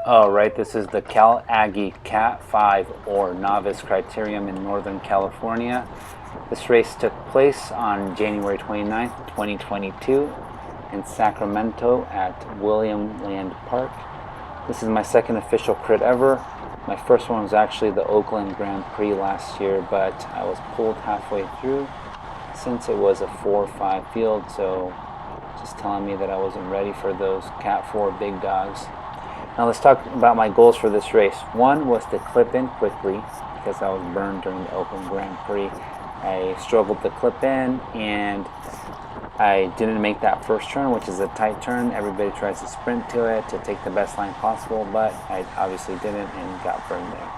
Alright, this is the Cal Aggie Cat 5 or Novice Criterium in Northern California. This race took place on January 29th, 2022 in Sacramento at William Land Park. This is my second official crit ever. My first one was actually the Oakland Grand Prix last year, but I was pulled halfway through since it was a 4-5 field, so just telling me that I wasn't ready for those Cat 4 big dogs. Now let's talk about my goals for this race. One was to clip in quickly because I was burned during the Oakland Grand Prix. I struggled to clip in and I didn't make that first turn, which is a tight turn. Everybody tries to sprint to it to take the best line possible, but I obviously didn't and got burned there.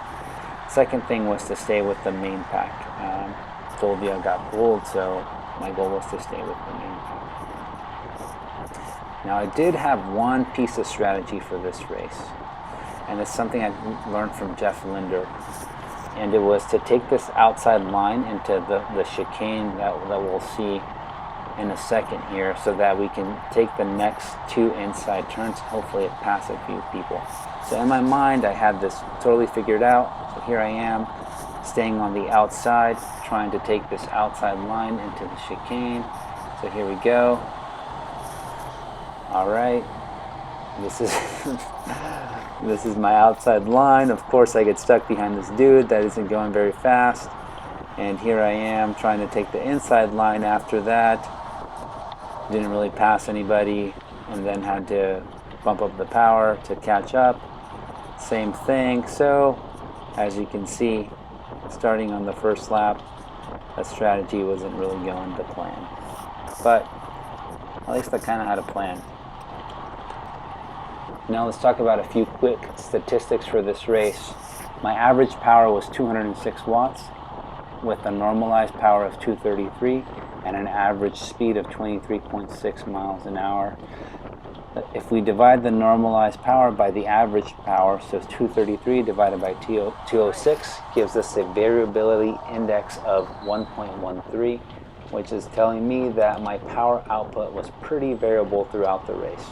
Second thing was to stay with the main pack. Told you I got pulled, so my goal was to stay with the main pack. Now I did have one piece of strategy for this race, and it's something I learned from Jeff Linder, and it was to take this outside line into the chicane that we'll see in a second here, so that we can take the next two inside turns, hopefully pass a few people. So in my mind I had this totally figured out, so here I am staying on the outside, trying to take this outside line into the chicane. So here we go. Alright, this is this is my outside line. Of course I get stuck behind this dude that isn't going very fast, and here I am trying to take the inside line after that. Didn't really pass anybody, and then had to bump up the power to catch up. Same thing. So as you can see, starting on the first lap, that strategy wasn't really going to plan, but at least I kind of had a plan. Now let's talk about a few quick statistics for this race. My average power was 206 watts with a normalized power of 233 and an average speed of 23.6 miles an hour. If we divide the normalized power by the average power, so 233 divided by 206 gives us a variability index of 1.13, which is telling me that my power output was pretty variable throughout the race.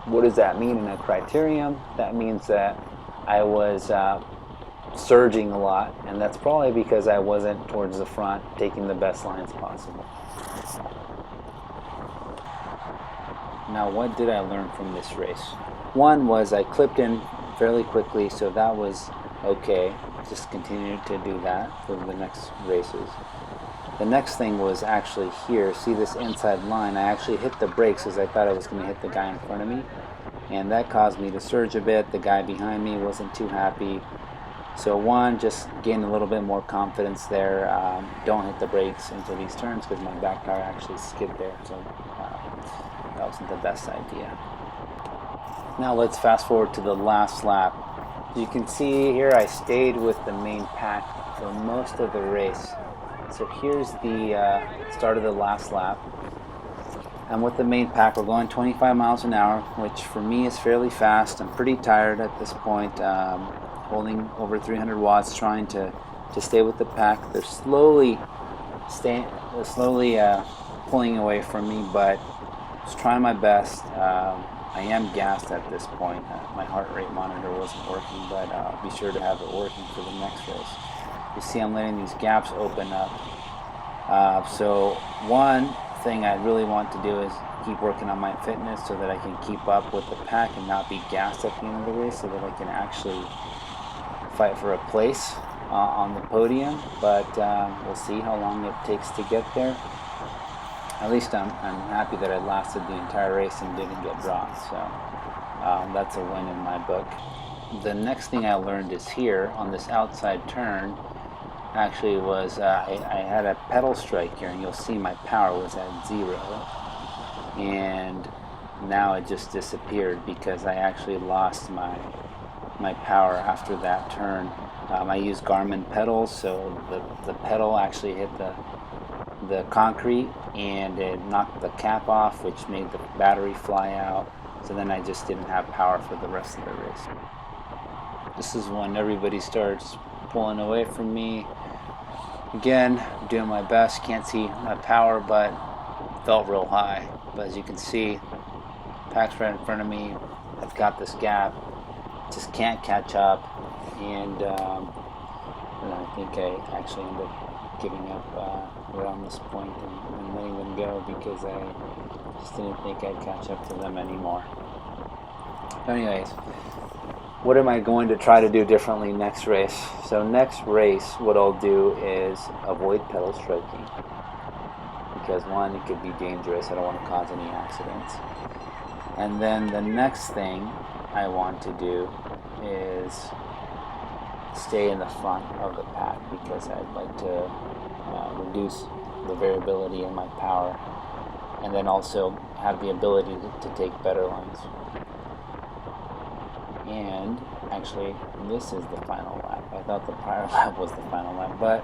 What does that mean in a criterium? That means that I was surging a lot, and that's probably because I wasn't towards the front taking the best lines possible. Now what did I learn from this race? One was I clipped in fairly quickly, so that was okay. Just continue to do that for the next races. The next thing was actually here, see this inside line, I actually hit the brakes as I thought I was going to hit the guy in front of me, and that caused me to surge a bit. The guy behind me wasn't too happy. So one, just gain a little bit more confidence there. Don't hit the brakes into these turns because my back tire actually skid there, so that wasn't the best idea. Now let's fast forward to the last lap. As you can see here, I stayed with the main pack for most of the race. So here's the start of the last lap. I'm with the main pack. We're going 25 miles an hour, which for me is fairly fast. I'm pretty tired at this point, holding over 300 watts, trying to stay with the pack. They're slowly pulling away from me, but just trying my best. I am gassed at this point. My heart rate monitor wasn't working, but I'll be sure to have it working for the next race. You see I'm letting these gaps open up. So one thing I really want to do is keep working on my fitness so that I can keep up with the pack and not be gassed at the end of the race, so that I can actually fight for a place on the podium. But we'll see how long it takes to get there. At least I'm happy that I lasted the entire race and didn't get dropped, so that's a win in my book. The next thing I learned is here on this outside turn actually was I had a pedal strike here, and you'll see my power was at 0, and now it just disappeared because I actually lost my power after that turn. I used Garmin pedals, so the pedal actually hit the concrete and it knocked the cap off, which made the battery fly out, so then I just didn't have power for the rest of the race. This is when everybody starts pulling away from me. Again, I'm doing my best, can't see my power, but felt real high. But as you can see, pack's right in front of me. I've got this gap. just can't catch up, and I think I actually ended up giving up around this point and letting them go because I just didn't think I'd catch up to them anymore. Anyways, what am I going to try to do differently next race? So next race, what I'll do is avoid pedal stroking, because one, it could be dangerous. I don't want to cause any accidents. And then the next thing I want to do is stay in the front of the pack, because I'd like to reduce the variability in my power, and then also have the ability to take better lines. And actually, this is the final lap. I thought the prior lap was the final lap, but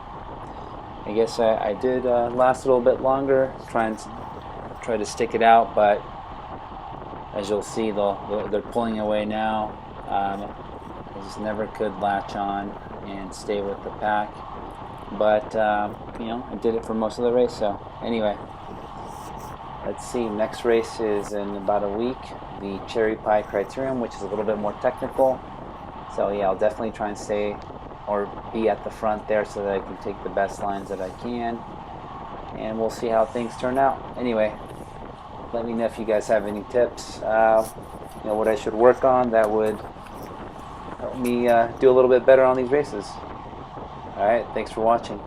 I guess I did last a little bit longer, try to stick it out, but as you'll see, they're pulling away now. I just never could latch on and stay with the pack, but I did it for most of the race. So anyway, let's see, next race is in about a week, the Cherry Pie Criterium, which is a little bit more technical. So yeah, I'll definitely try and stay or be at the front there so that I can take the best lines that I can, and we'll see how things turn out. Anyway, let me know if you guys have any tips, what I should work on that would help me do a little bit better on these races. Alright, thanks for watching.